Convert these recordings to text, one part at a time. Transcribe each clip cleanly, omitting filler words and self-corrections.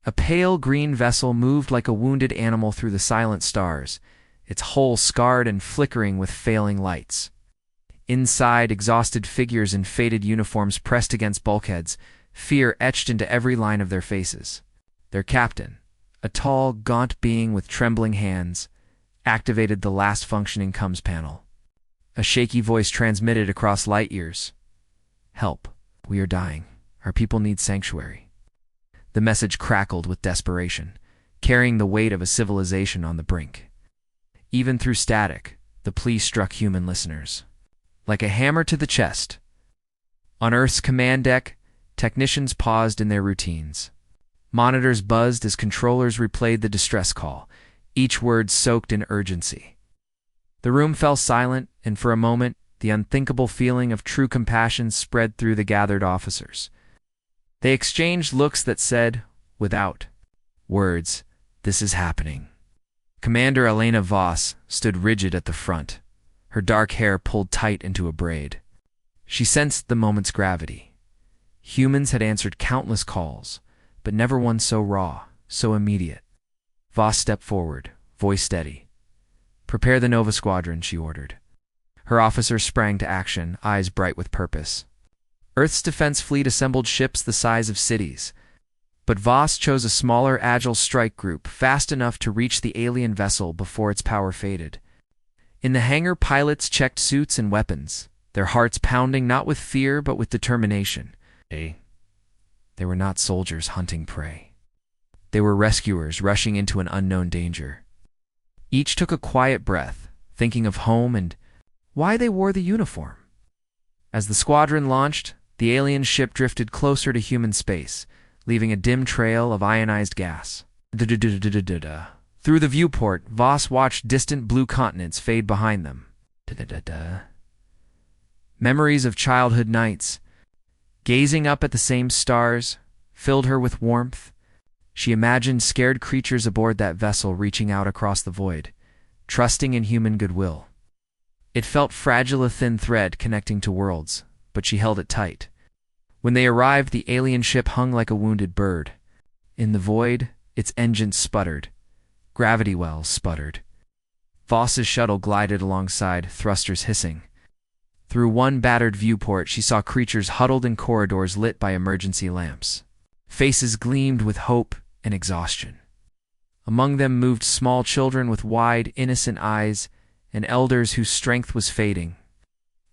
A pale green vessel moved like a wounded animal through the silent stars, its hull scarred and flickering with failing lights. Inside, exhausted figures in faded uniforms pressed against bulkheads, fear etched into every line of their faces. Their captain, a tall, gaunt being with trembling hands, activated the last functioning comms panel. A shaky voice transmitted across light years. "Help. We are dying. Our people need sanctuary." The message crackled with desperation, carrying the weight of a civilization on the brink. Even through static, the plea struck human listeners. Like a hammer to the chest. On Earth's command deck, technicians paused in their routines. Monitors buzzed as controllers replayed the distress call, each word soaked in urgency. The room fell silent, and for a moment, the unthinkable feeling of true compassion spread through the gathered officers. They exchanged looks that said, without words, "This is happening." Commander Elena Voss stood rigid at the front, her dark hair pulled tight into a braid. She sensed the moment's gravity. Humans had answered countless calls, but never one so raw, so immediate. Voss stepped forward, voice steady. "Prepare the Nova Squadron," she ordered. Her officers sprang to action, eyes bright with purpose. Earth's defense fleet assembled ships the size of cities, but Voss chose a smaller, agile strike group fast enough to reach the alien vessel before its power faded. In the hangar, pilots checked suits and weapons, their hearts pounding not with fear but with determination. They were not soldiers hunting prey. They were rescuers rushing into an unknown danger. Each took a quiet breath, thinking of home and why they wore the uniform. As the squadron launched, the alien ship drifted closer to human space, leaving a dim trail of ionized gas. Through the viewport, Voss watched distant blue continents fade behind them. Memories of childhood nights, gazing up at the same stars, filled her with warmth. She imagined scared creatures aboard that vessel reaching out across the void, trusting in human goodwill. It felt fragile, a thin thread connecting to worlds, but she held it tight. When they arrived, the alien ship hung like a wounded bird. In the void, its engines sputtered. Gravity wells sputtered. Voss's shuttle glided alongside, thrusters hissing. Through one battered viewport, she saw creatures huddled in corridors lit by emergency lamps. Faces gleamed with hope and exhaustion. Among them moved small children with wide, innocent eyes and elders whose strength was fading.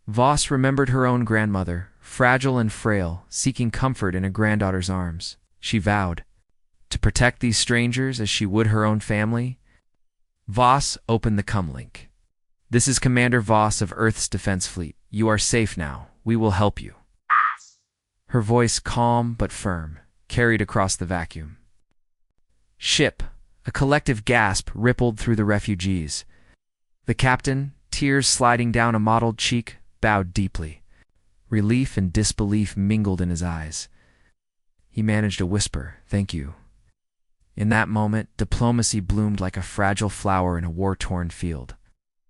Voss remembered her own grandmother, fragile and frail, seeking comfort in a granddaughter's arms. She vowed to protect these strangers as she would her own family. Voss opened the comlink. "This is Commander Voss of Earth's Defense Fleet. You are safe now. We will help you." Her voice, calm but firm, carried across the vacuum. "Ship," a collective gasp rippled through the refugees. The captain, tears sliding down a mottled cheek, bowed deeply. Relief and disbelief mingled in his eyes. He managed a whisper, "Thank you." In that moment, diplomacy bloomed like a fragile flower in a war-torn field.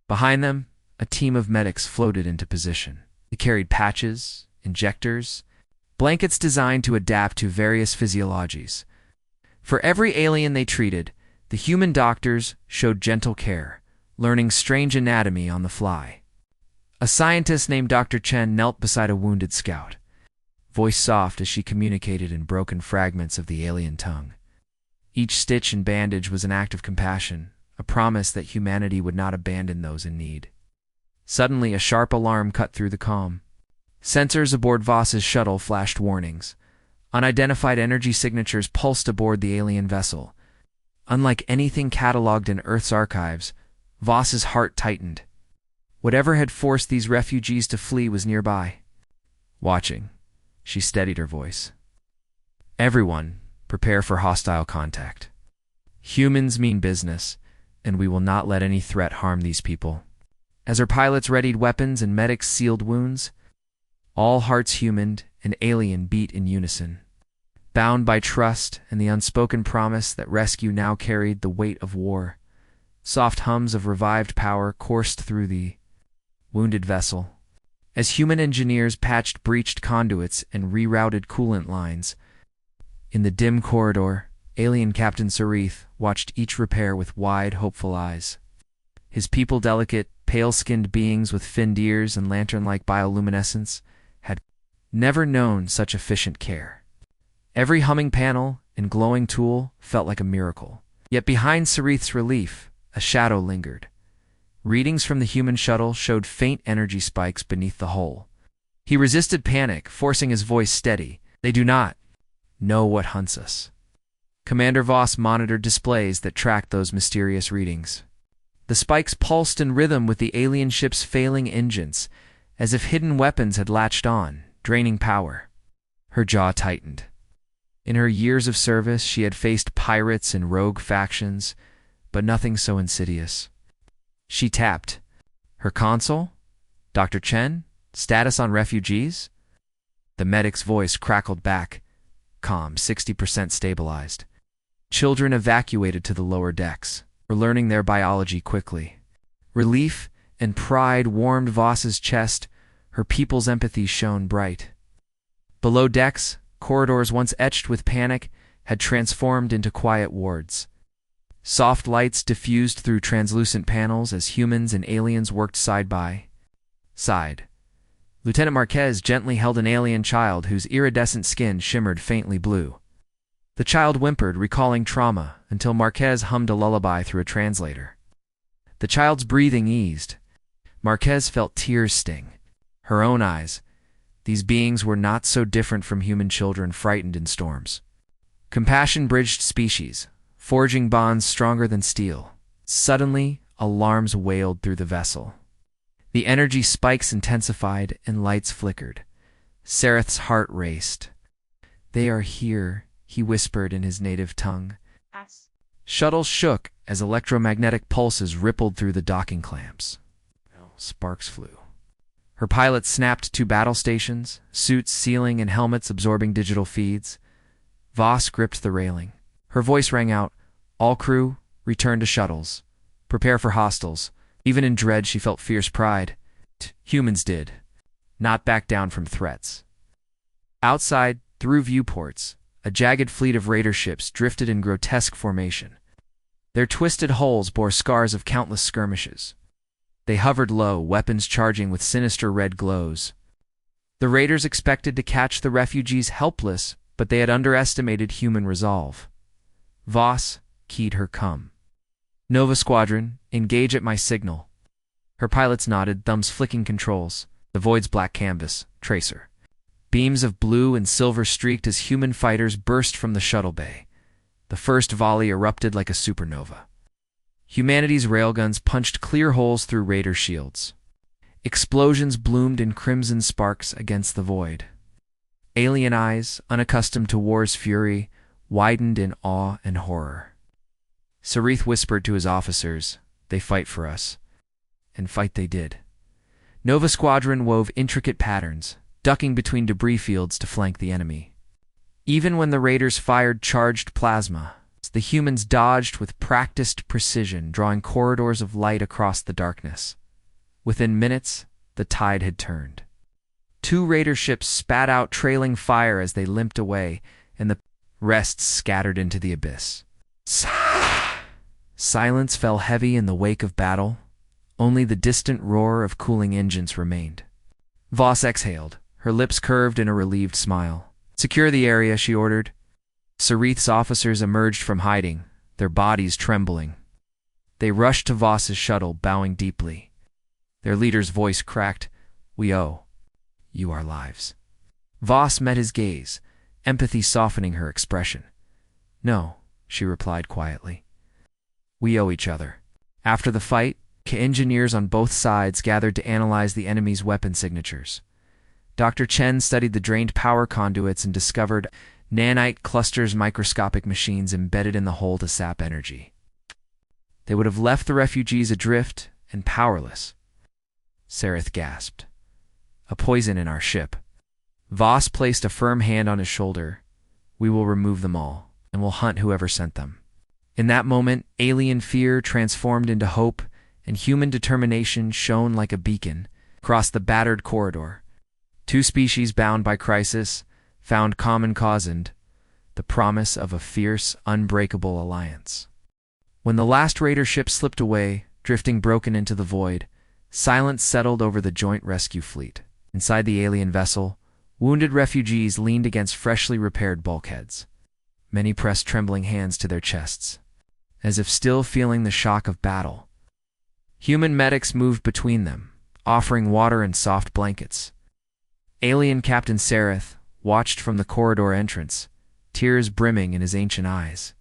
Behind them, a team of medics floated into position. They carried patches, injectors, blankets designed to adapt to various physiologies. For every alien they treated, the human doctors showed gentle care, learning strange anatomy on the fly. A scientist named Dr. Chen knelt beside a wounded scout, voice soft as she communicated in broken fragments of the alien tongue. Each stitch and bandage was an act of compassion, a promise that humanity would not abandon those in need. Suddenly, a sharp alarm cut through the calm. Sensors aboard Voss's shuttle flashed warnings. Unidentified energy signatures pulsed aboard the alien vessel. Unlike anything cataloged in Earth's archives, Voss's heart tightened. Whatever had forced these refugees to flee was nearby. Watching, she steadied her voice. "Everyone, prepare for hostile contact. Humans mean business, and we will not let any threat harm these people." As her pilots readied weapons and medics sealed wounds, all hearts human and alien beat in unison. Bound by trust and the unspoken promise that rescue now carried the weight of war, soft hums of revived power coursed through the wounded vessel. As human engineers patched breached conduits and rerouted coolant lines, in the dim corridor, Alien Captain Sarith watched each repair with wide, hopeful eyes. His people, delicate, pale-skinned beings with finned ears and lantern-like bioluminescence, had never known such efficient care. Every humming panel and glowing tool felt like a miracle. Yet behind Sarith's relief, a shadow lingered. Readings from the human shuttle showed faint energy spikes beneath the hull. He resisted panic, forcing his voice steady. "They do not know what hunts us." Commander Voss monitored displays that tracked those mysterious readings. The spikes pulsed in rhythm with the alien ship's failing engines, as if hidden weapons had latched on, draining power. Her jaw tightened. In her years of service, she had faced pirates and rogue factions, but nothing so insidious. She tapped. "Her consul? Dr. Chen? Status on refugees?" The medic's voice crackled back, calm, 60% stabilized. "Children evacuated to the lower decks. We're learning their biology quickly." Relief and pride warmed Voss's chest. Her people's empathy shone bright. Below decks, corridors once etched with panic had transformed into quiet wards. Soft lights diffused through translucent panels as humans and aliens worked side by side. Lieutenant Marquez gently held an alien child whose iridescent skin shimmered faintly blue. The child whimpered, recalling trauma, until Marquez hummed a lullaby through a translator. The child's breathing eased. Marquez felt tears sting. Her own eyes. These beings were not so different from human children frightened in storms. Compassion bridged species, forging bonds stronger than steel. Suddenly, alarms wailed through the vessel. The energy spikes intensified and lights flickered. Sarith's heart raced. "They are here," he whispered in his native tongue. Shuttles shook as electromagnetic pulses rippled through the docking clamps. Sparks flew. Her pilots snapped to battle stations, suits sealing and helmets absorbing digital feeds. Voss gripped the railing. Her voice rang out, "All crew, return to shuttles. Prepare for hostiles." Even in dread, she felt fierce pride. Humans did not back down from threats. Outside, through viewports, a jagged fleet of raider ships drifted in grotesque formation. Their twisted hulls bore scars of countless skirmishes. They hovered low, weapons charging with sinister red glows. The raiders expected to catch the refugees helpless, but they had underestimated human resolve. Voss keyed her come. "Nova Squadron, engage at my signal." Her pilots nodded, thumbs flicking controls. The void's black canvas, tracer. Beams of blue and silver streaked as human fighters burst from the shuttle bay. The first volley erupted like a supernova. Humanity's railguns punched clear holes through raider shields. Explosions bloomed in crimson sparks against the void. Alien eyes, unaccustomed to war's fury, widened in awe and horror. Sarith whispered to his officers, "They fight for us." And fight they did. Nova Squadron wove intricate patterns, ducking between debris fields to flank the enemy. Even when the raiders fired charged plasma, the humans dodged with practiced precision, drawing corridors of light across the darkness. Within minutes, the tide had turned. 2 raider ships spat out trailing fire as they limped away, and the rest scattered into the abyss. Silence fell heavy in the wake of battle. Only the distant roar of cooling engines remained. Voss exhaled, her lips curved in a relieved smile. "Secure the area," she ordered. Sarith's officers emerged from hiding, their bodies trembling. They rushed to Voss's shuttle, bowing deeply. Their leader's voice cracked, "We owe you our lives." Voss met his gaze, empathy softening her expression. "No," she replied quietly. "We owe each other." After the fight, engineers on both sides gathered to analyze the enemy's weapon signatures. Dr. Chen studied the drained power conduits and discovered nanite clusters, microscopic machines embedded in the hull to sap energy. They would have left the refugees adrift and powerless. Sarith gasped. "A poison in our ship." Voss placed a firm hand on his shoulder. "We will remove them all, and will hunt whoever sent them." In that moment, alien fear transformed into hope, and human determination shone like a beacon across the battered corridor. 2 species bound by crisis found common cause and the promise of a fierce, unbreakable alliance. When the last raider ship slipped away, drifting broken into the void, silence settled over the joint rescue fleet. Inside the alien vessel, wounded refugees leaned against freshly repaired bulkheads. Many pressed trembling hands to their chests, as if still feeling the shock of battle. Human medics moved between them, offering water and soft blankets. Alien Captain Sareth watched from the corridor entrance, tears brimming in his ancient eyes.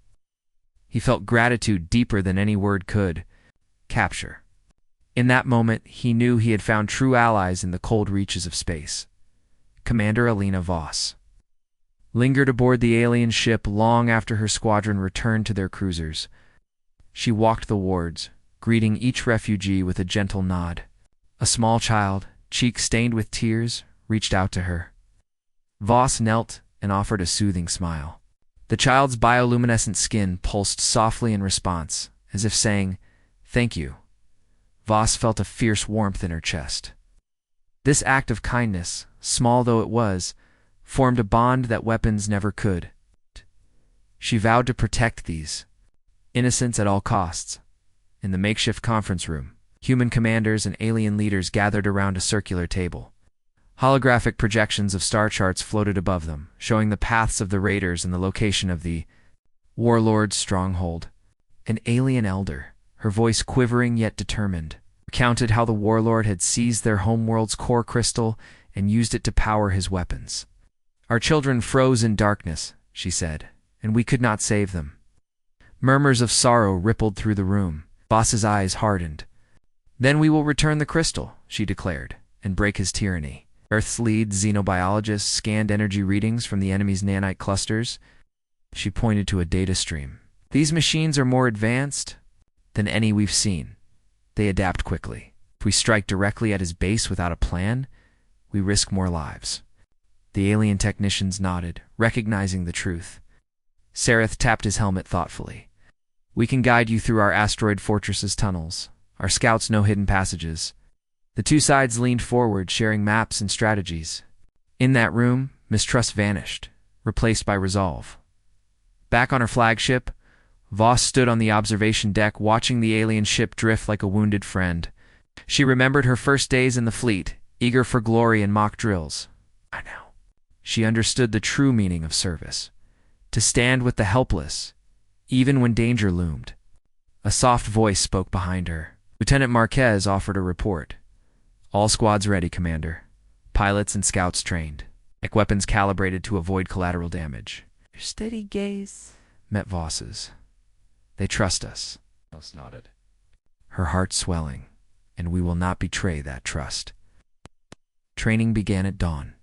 He felt gratitude deeper than any word could capture. In that moment, he knew he had found true allies in the cold reaches of space. Commander Alina Voss lingered aboard the alien ship long after her squadron returned to their cruisers. She walked the wards, greeting each refugee with a gentle nod. A small child, cheeks stained with tears, reached out to her. Voss knelt and offered a soothing smile. The child's bioluminescent skin pulsed softly in response, as if saying, "Thank you." Voss felt a fierce warmth in her chest. This act of kindness, small though it was, formed a bond that weapons never could. She vowed to protect these innocents at all costs. In the makeshift conference room, human commanders and alien leaders gathered around a circular table. Holographic projections of star charts floated above them, showing the paths of the raiders and the location of the warlord's stronghold. An alien elder, her voice quivering yet determined, recounted how the warlord had seized their homeworld's core crystal and used it to power his weapons. "Our children froze in darkness," she said, "and we could not save them." Murmurs of sorrow rippled through the room. Voss's eyes hardened. "Then we will return the crystal," she declared, "and break his tyranny." Earth's lead xenobiologist scanned energy readings from the enemy's nanite clusters. She pointed to a data stream. "These machines are more advanced than any we've seen. They adapt quickly. If we strike directly at his base without a plan, we risk more lives." The alien technicians nodded, recognizing the truth. Sareth tapped his helmet thoughtfully. "We can guide you through our asteroid fortress's tunnels. Our scouts know hidden passages." The two sides leaned forward, sharing maps and strategies. In that room, mistrust vanished, replaced by resolve. Back on her flagship, Voss stood on the observation deck, watching the alien ship drift like a wounded friend. She remembered her first days in the fleet, eager for glory and mock drills. Now, she understood the true meaning of service: to stand with the helpless, even when danger loomed. A soft voice spoke behind her. Lieutenant Marquez offered a report. "All squads ready, Commander. Pilots and scouts trained. Tech weapons calibrated to avoid collateral damage." Her steady gaze met Voss's. "They trust us." Voss nodded, her heart swelling, "and we will not betray that trust." Training began at dawn.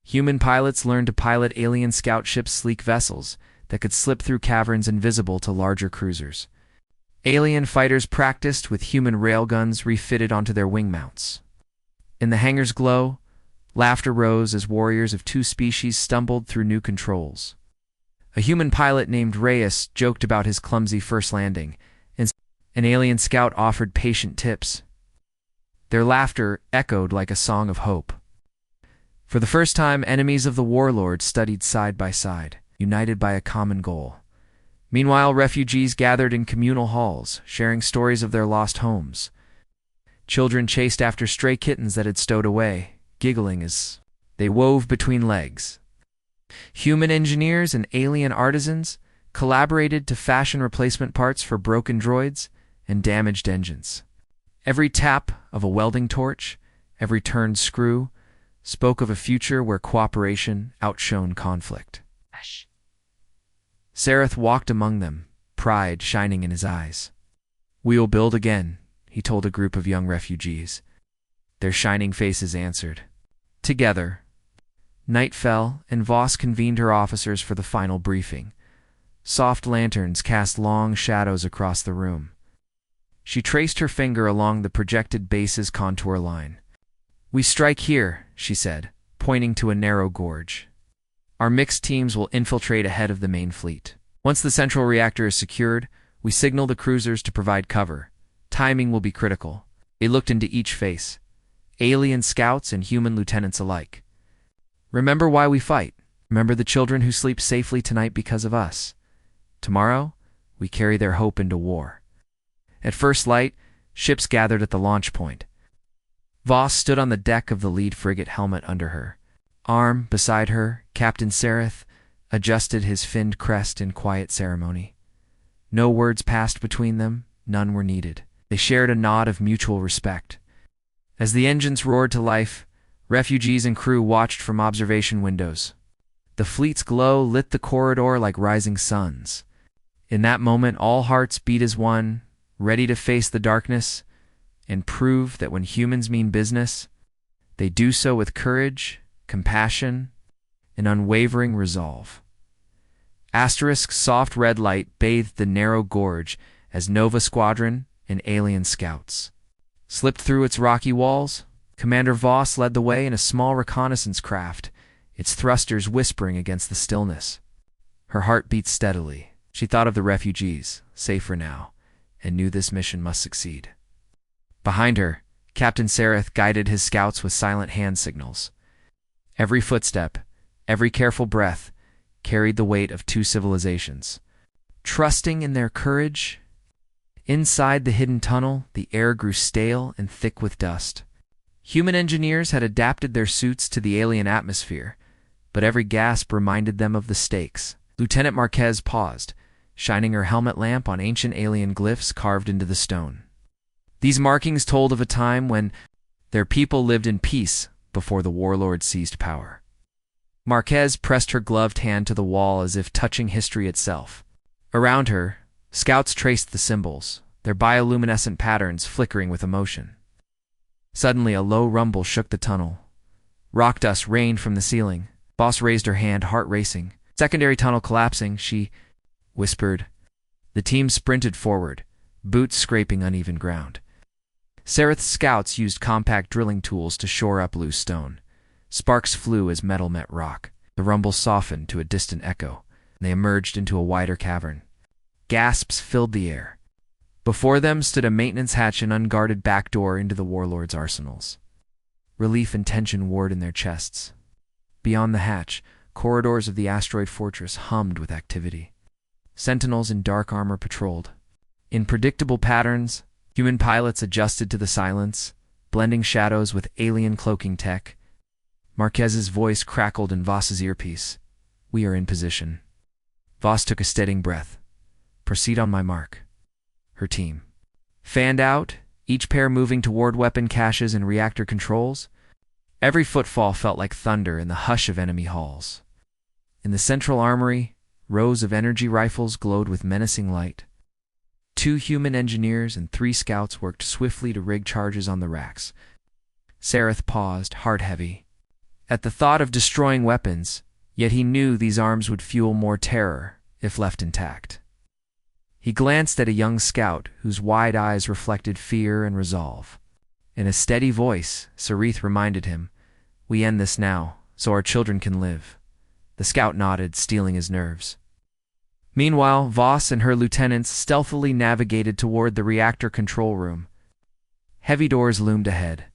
Human pilots learned to pilot alien scout ships' sleek vessels that could slip through caverns invisible to larger cruisers. Alien fighters practiced with human railguns refitted onto their wing mounts. In the hangar's glow, laughter rose as warriors of two species stumbled through new controls. A human pilot named Reyes joked about his clumsy first landing, and an alien scout offered patient tips. Their laughter echoed like a song of hope. For the first time, enemies of the warlord studied side by side, united by a common goal. Meanwhile, refugees gathered in communal halls, sharing stories of their lost homes. Children chased after stray kittens that had stowed away, giggling as they wove between legs. Human engineers and alien artisans collaborated to fashion replacement parts for broken droids and damaged engines. Every tap of a welding torch, every turned screw, spoke of a future where cooperation outshone conflict. Sareth walked among them, pride shining in his eyes. "We will build again," he told a group of young refugees. Their shining faces answered. Together. Night fell, and Voss convened her officers for the final briefing. Soft lanterns cast long shadows across the room. She traced her finger along the projected base's contour line. "We strike here," she said, pointing to a narrow gorge. "Our mixed teams will infiltrate ahead of the main fleet. Once the central reactor is secured, we signal the cruisers to provide cover. Timing will be critical." They looked into each face, alien scouts and human lieutenants alike. "Remember why we fight," Remember the children who sleep safely tonight because of us. Tomorrow, we carry their hope into war. At first light, ships gathered at the launch point. Voss stood on the deck of the lead frigate, helmet under her. Arm beside her, Captain Sereth adjusted his finned crest in quiet ceremony. No words passed between them, none were needed. They shared a nod of mutual respect. As the engines roared to life, refugees and crew watched from observation windows. The fleet's glow lit the corridor like rising suns. In that moment, all hearts beat as one, ready to face the darkness and prove that when humans mean business, they do so with courage, compassion, and unwavering resolve. Asterisk's soft red light bathed the narrow gorge as Nova Squadron and alien scouts slipped through its rocky walls. Commander Voss led the way in a small reconnaissance craft, its thrusters whispering against the stillness. Her heart beat steadily. She thought of the refugees, safer now, and knew this mission must succeed. Behind her, Captain Sereth guided his scouts with silent hand signals. Every footstep, every careful breath, carried the weight of two civilizations. Trusting in their courage, inside the hidden tunnel, the air grew stale and thick with dust. Human engineers had adapted their suits to the alien atmosphere, but every gasp reminded them of the stakes. Lieutenant Marquez paused, shining her helmet lamp on ancient alien glyphs carved into the stone. These markings told of a time when their people lived in peace before the warlords seized power. Marquez pressed her gloved hand to the wall as if touching history itself. Around her, scouts traced the symbols, their bioluminescent patterns flickering with emotion. Suddenly, a low rumble shook the tunnel. Rock dust rained from the ceiling. Voss raised her hand, heart racing. Secondary tunnel collapsing, she whispered. The team sprinted forward, boots scraping uneven ground. Sereth's scouts used compact drilling tools to shore up loose stone. Sparks flew as metal met rock. The rumble softened to a distant echo, and they emerged into a wider cavern. Gasps filled the air. Before them stood a maintenance hatch and unguarded back door into the warlords' arsenals. Relief and tension warred in their chests. Beyond the hatch, corridors of the asteroid fortress hummed with activity. Sentinels in dark armor patrolled. In predictable patterns, human pilots adjusted to the silence, blending shadows with alien cloaking tech. Marquez's voice crackled in Voss's earpiece. We are in position. Voss took a steadying breath. Proceed on my mark. Her team fanned out, each pair moving toward weapon caches and reactor controls. Every footfall felt like thunder in the hush of enemy halls. In the central armory, rows of energy rifles glowed with menacing light. 2 human engineers and 3 scouts worked swiftly to rig charges on the racks. Sereth paused, heart heavy, at the thought of destroying weapons, yet he knew these arms would fuel more terror if left intact. He glanced at a young scout whose wide eyes reflected fear and resolve. In a steady voice, Sereth reminded him, "We end this now, so our children can live." The scout nodded, steeling his nerves. Meanwhile, Voss and her lieutenants stealthily navigated toward the reactor control room. Heavy doors loomed ahead.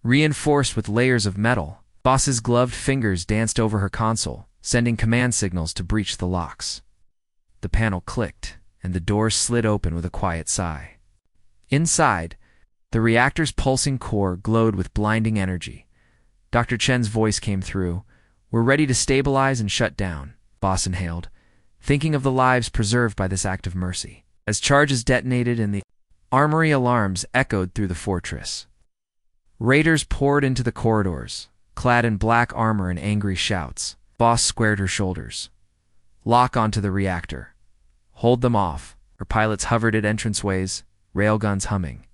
Reinforced with layers of metal, Voss's gloved fingers danced over her console, sending command signals to breach the locks. The panel clicked, and the doors slid open with a quiet sigh. Inside, the reactor's pulsing core glowed with blinding energy. Dr. Chen's voice came through. "We're ready to stabilize and shut down," Voss inhaled, thinking of the lives preserved by this act of mercy. As charges detonated and the armory alarms echoed through the fortress, raiders poured into the corridors, clad in black armor and angry shouts. Voss squared her shoulders. "Lock onto the reactor. Hold them off." Her pilots hovered at entranceways, railguns humming.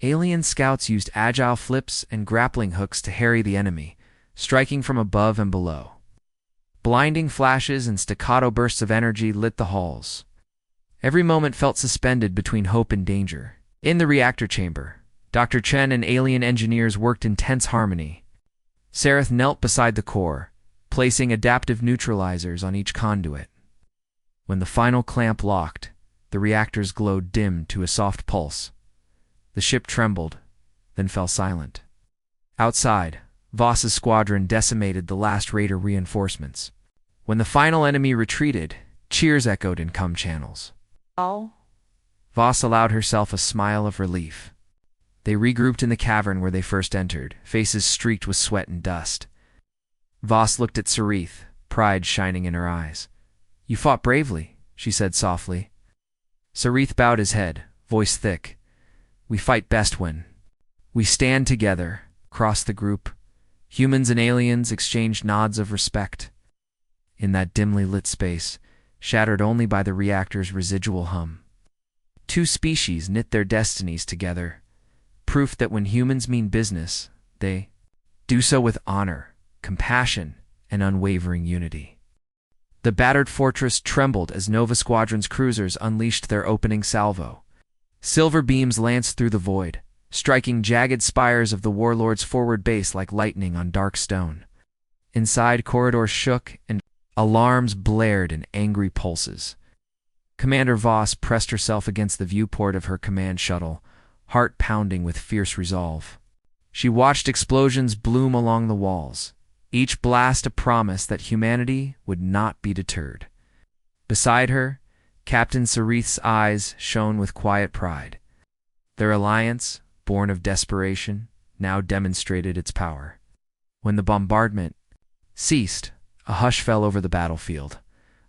Alien scouts used agile flips and grappling hooks to harry the enemy, striking from above and below. Blinding flashes and staccato bursts of energy lit the halls. Every moment felt suspended between hope and danger. In the reactor chamber, Dr. Chen and alien engineers worked in tense harmony. Sereth knelt beside the core, placing adaptive neutralizers on each conduit. When the final clamp locked, the reactors glowed dim to a soft pulse. The ship trembled, then fell silent. Outside, Voss's squadron decimated the last raider reinforcements. When the final enemy retreated, cheers echoed in comm channels. Oh. Voss allowed herself a smile of relief. They regrouped in the cavern where they first entered, faces streaked with sweat and dust. Voss looked at Sarith, pride shining in her eyes. "You fought bravely," she said softly. Sarith bowed his head, voice thick. "We fight best when we stand together." Across the group, humans and aliens exchanged nods of respect. In that dimly lit space, shattered only by the reactor's residual hum, two species knit their destinies together, proof that when humans mean business, they do so with honor, compassion, and unwavering unity. The battered fortress trembled as Nova Squadron's cruisers unleashed their opening salvo. Silver beams lanced through the void, striking jagged spires of the warlord's forward base like lightning on dark stone. Inside, corridors shook and alarms blared in angry pulses. Commander Voss pressed herself against the viewport of her command shuttle, heart pounding with fierce resolve. She watched explosions bloom along the walls, each blast a promise that humanity would not be deterred. Beside her, Captain Sarith's eyes shone with quiet pride. Their alliance, born of desperation, now demonstrated its power. When the bombardment ceased, a hush fell over the battlefield.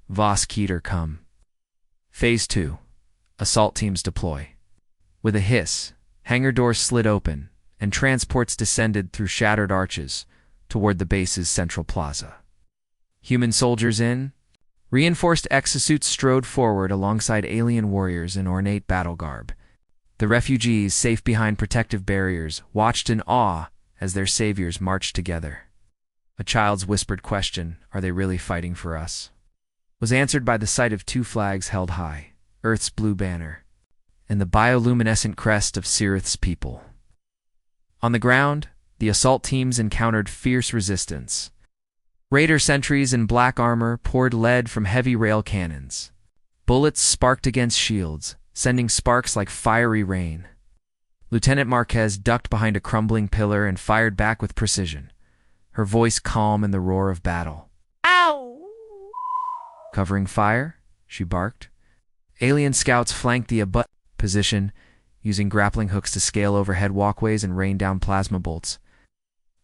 Voss keyed her come. Phase 2. Assault teams deploy. With a hiss, hangar doors slid open, and transports descended through shattered arches toward the base's central plaza. Human soldiers in reinforced exosuits strode forward alongside alien warriors in ornate battle garb. The refugees, safe behind protective barriers, watched in awe as their saviors marched together. A child's whispered question, "Are they really fighting for us?" was answered by the sight of two flags held high, Earth's blue banner, and the bioluminescent crest of Sirith's people. On the ground, the assault teams encountered fierce resistance. Raider sentries in black armor poured lead from heavy rail cannons. Bullets sparked against shields, sending sparks like fiery rain. Lieutenant Marquez ducked behind a crumbling pillar and fired back with precision, her voice calm in the roar of battle. Ow! "Covering fire?" she barked. Alien scouts flanked the abut position, using grappling hooks to scale overhead walkways and rain down plasma bolts.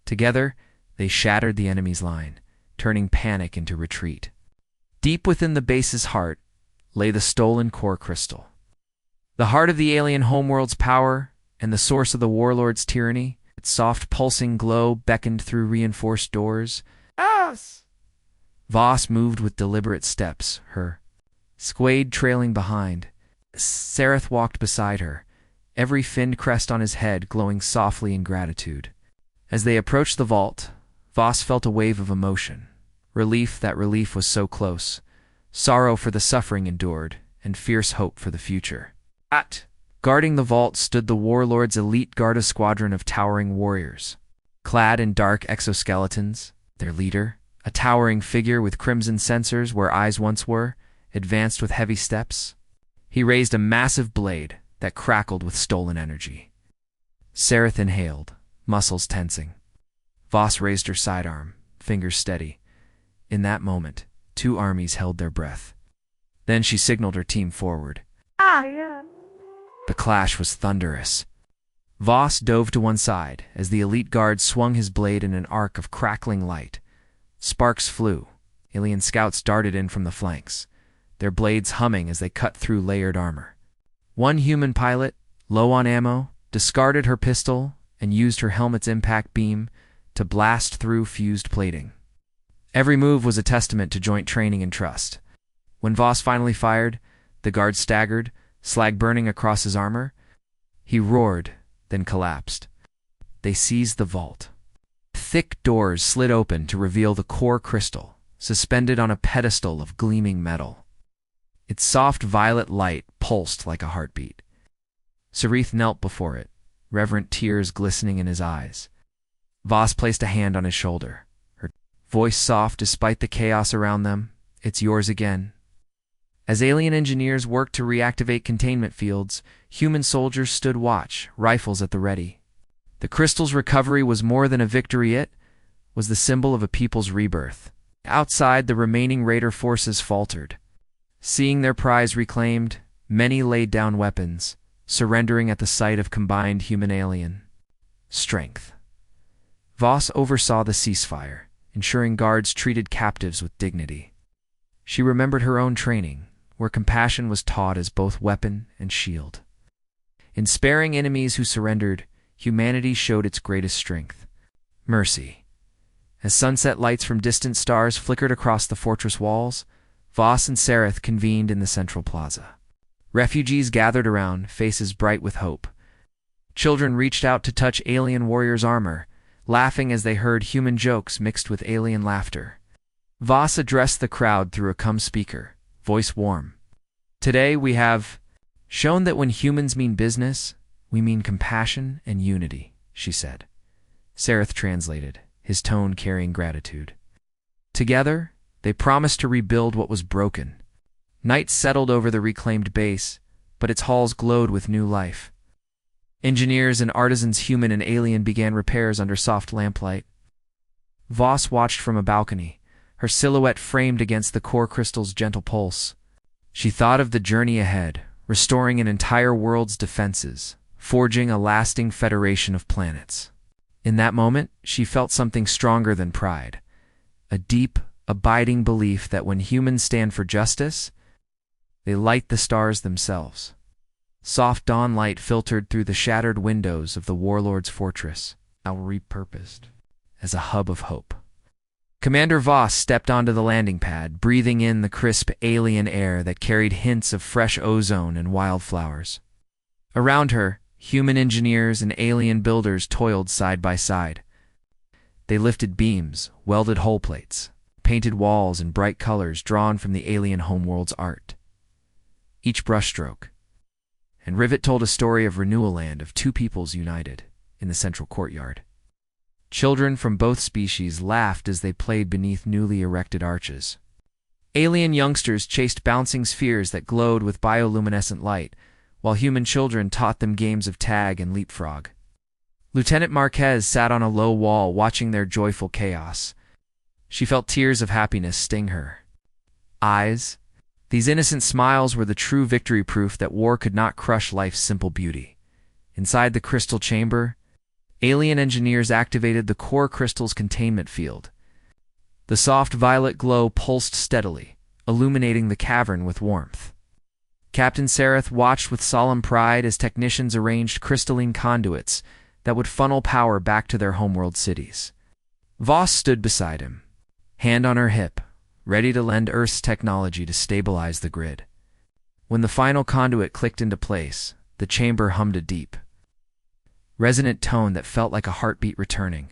Together, they shattered the enemy's line, turning panic into retreat. Deep within the base's heart lay the stolen core crystal. The heart of the alien homeworld's power and the source of the warlord's tyranny. Its soft pulsing glow beckoned through reinforced doors. Us! Voss moved with deliberate steps, her Squade trailing behind. Sarith walked beside her, every finned crest on his head glowing softly in gratitude. As they approached the vault, Voss felt a wave of emotion. Relief that relief was so close, sorrow for the suffering endured, and fierce hope for the future. Guarding the vault stood the warlord's elite Garda squadron of towering warriors. Clad in dark exoskeletons, their leader, a towering figure with crimson sensors where eyes once were, advanced with heavy steps. He raised a massive blade that crackled with stolen energy. Sarith inhaled, muscles tensing. Voss raised her sidearm, fingers steady. In that moment, two armies held their breath. Then she signaled her team forward. Yeah. The clash was thunderous. Voss dove to one side as the elite guard swung his blade in an arc of crackling light. Sparks flew. Alien scouts darted in from the flanks, their blades humming as they cut through layered armor. One human pilot, low on ammo, discarded her pistol and used her helmet's impact beam to blast through fused plating. Every move was a testament to joint training and trust. When Voss finally fired, the guard staggered, slag burning across his armor. He roared, then collapsed. They seized the vault. Thick doors slid open to reveal the core crystal, suspended on a pedestal of gleaming metal. Its soft violet light pulsed like a heartbeat. Sarith knelt before it, reverent tears glistening in his eyes. Voss placed a hand on his shoulder, her voice soft despite the chaos around them. "It's yours again." As alien engineers worked to reactivate containment fields, human soldiers stood watch, rifles at the ready. The crystal's recovery was more than a victory, it was the symbol of a people's rebirth. Outside, the remaining raider forces faltered. Seeing their prize reclaimed, many laid down weapons, surrendering at the sight of combined human-alien strength. Voss oversaw the ceasefire, ensuring guards treated captives with dignity. She remembered her own training, where compassion was taught as both weapon and shield. In sparing enemies who surrendered, humanity showed its greatest strength: mercy. As sunset lights from distant stars flickered across the fortress walls, Voss and Sareth convened in the central plaza. Refugees gathered around, faces bright with hope. Children reached out to touch alien warriors' armor, laughing as they heard human jokes mixed with alien laughter. Voss addressed the crowd through a speaker, voice warm. "Today we have shown that when humans mean business, we mean compassion and unity," she said. Sareth translated, his tone carrying gratitude. Together, they promised to rebuild what was broken. Night settled over the reclaimed base, but its halls glowed with new life. Engineers and artisans, human and alien, began repairs under soft lamplight. Voss watched from a balcony, her silhouette framed against the core crystal's gentle pulse. She thought of the journey ahead, restoring an entire world's defenses, forging a lasting federation of planets. In that moment, she felt something stronger than pride, a deep, abiding belief that when humans stand for justice, they light the stars themselves. Soft dawn light filtered through the shattered windows of the warlord's fortress, now repurposed as a hub of hope. Commander Voss stepped onto the landing pad, breathing in the crisp alien air that carried hints of fresh ozone and wildflowers. Around her, human engineers and alien builders toiled side by side. They lifted beams, welded hull plates, painted walls in bright colors drawn from the alien homeworld's art. Each brushstroke and rivet told a story of renewal land, of two peoples united in the central courtyard. Children from both species laughed as they played beneath newly erected arches. Alien youngsters chased bouncing spheres that glowed with bioluminescent light, while human children taught them games of tag and leapfrog. Lieutenant Marquez sat on a low wall watching their joyful chaos. She felt tears of happiness sting her eyes. These innocent smiles were the true victory proof that war could not crush life's simple beauty. Inside the crystal chamber, alien engineers activated the core crystal's containment field. The soft violet glow pulsed steadily, illuminating the cavern with warmth. Captain Sareth watched with solemn pride as technicians arranged crystalline conduits that would funnel power back to their homeworld cities. Voss stood beside him, hand on her hip, ready to lend Earth's technology to stabilize the grid. When the final conduit clicked into place, the chamber hummed a deep, resonant tone that felt like a heartbeat returning.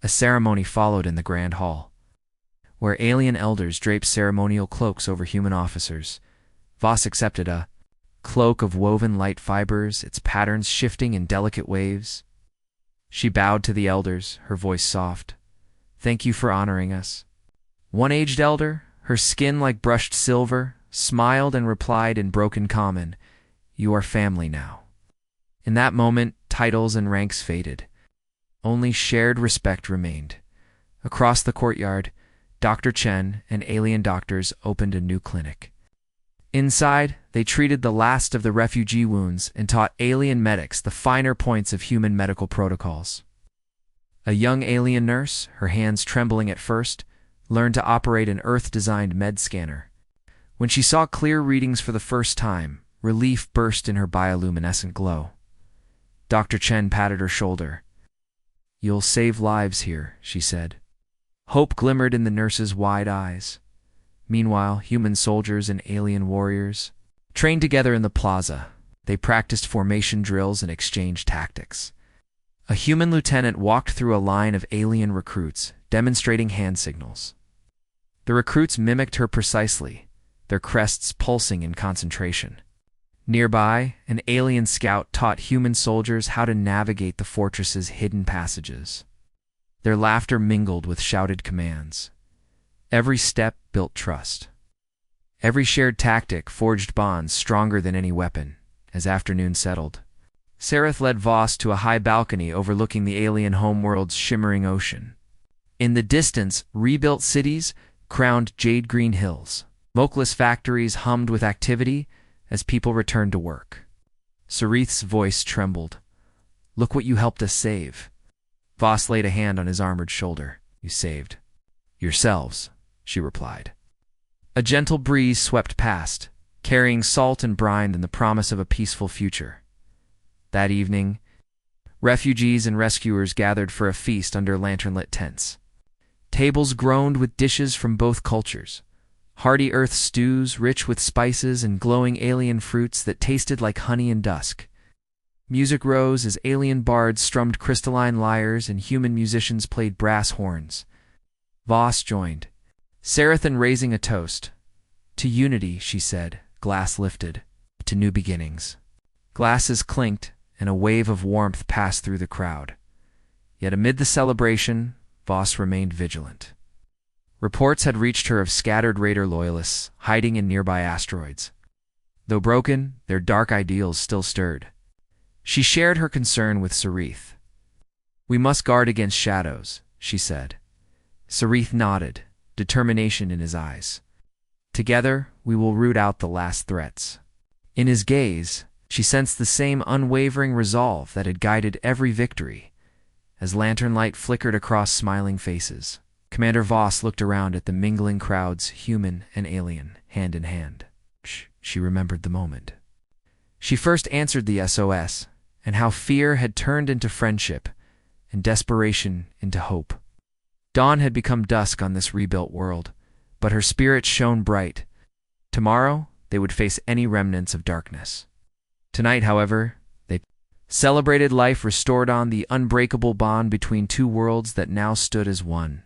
A ceremony followed in the Grand Hall, where alien elders draped ceremonial cloaks over human officers. Voss accepted a cloak of woven light fibers, its patterns shifting in delicate waves. She bowed to the elders, her voice soft. "Thank you for honoring us." One aged elder, her skin like brushed silver, smiled and replied in broken common, "You are family now." In that moment, titles and ranks faded. Only shared respect remained. Across the courtyard, Dr. Chen and alien doctors opened a new clinic. Inside, they treated the last of the refugee wounds and taught alien medics the finer points of human medical protocols. A young alien nurse, her hands trembling at first, learned to operate an Earth-designed med scanner. When she saw clear readings for the first time, relief burst in her bioluminescent glow. Dr. Chen patted her shoulder. "You'll save lives here," she said. Hope glimmered in the nurse's wide eyes. Meanwhile, human soldiers and alien warriors trained together in the plaza. They practiced formation drills and exchanged tactics. A human lieutenant walked through a line of alien recruits, demonstrating hand signals. The recruits mimicked her precisely, their crests pulsing in concentration. Nearby, an alien scout taught human soldiers how to navigate the fortress's hidden passages. Their laughter mingled with shouted commands. Every step built trust. Every shared tactic forged bonds stronger than any weapon. As afternoon settled, Sareth led Voss to a high balcony overlooking the alien homeworld's shimmering ocean. In the distance, rebuilt cities, crowned jade-green hills. Smokeless factories hummed with activity as people returned to work. Sarith's voice trembled. "Look what you helped us save." Voss laid a hand on his armored shoulder. "You saved yourselves," she replied. A gentle breeze swept past, carrying salt and brine and the promise of a peaceful future. That evening, refugees and rescuers gathered for a feast under lantern-lit tents. Tables groaned with dishes from both cultures. Hearty earth stews, rich with spices and glowing alien fruits that tasted like honey in dusk. Music rose as alien bards strummed crystalline lyres and human musicians played brass horns. Voss joined, Sarathan raising a toast. "To unity," she said, glass lifted. "To new beginnings." Glasses clinked, and a wave of warmth passed through the crowd. Yet amid the celebration, Voss remained vigilant. Reports had reached her of scattered Raider loyalists hiding in nearby asteroids. Though broken, their dark ideals still stirred. She shared her concern with Sarith. "We must guard against shadows," she said. Sarith nodded, determination in his eyes. "Together, we will root out the last threats." In his gaze, she sensed the same unwavering resolve that had guided every victory. As lantern light flickered across smiling faces, Commander Voss looked around at the mingling crowds, human and alien, hand in hand. She remembered the moment. She first answered the SOS, and how fear had turned into friendship, and desperation into hope. Dawn had become dusk on this rebuilt world, but her spirit shone bright. Tomorrow, they would face any remnants of darkness. Tonight, however, they celebrated life restored on the unbreakable bond between two worlds that now stood as one.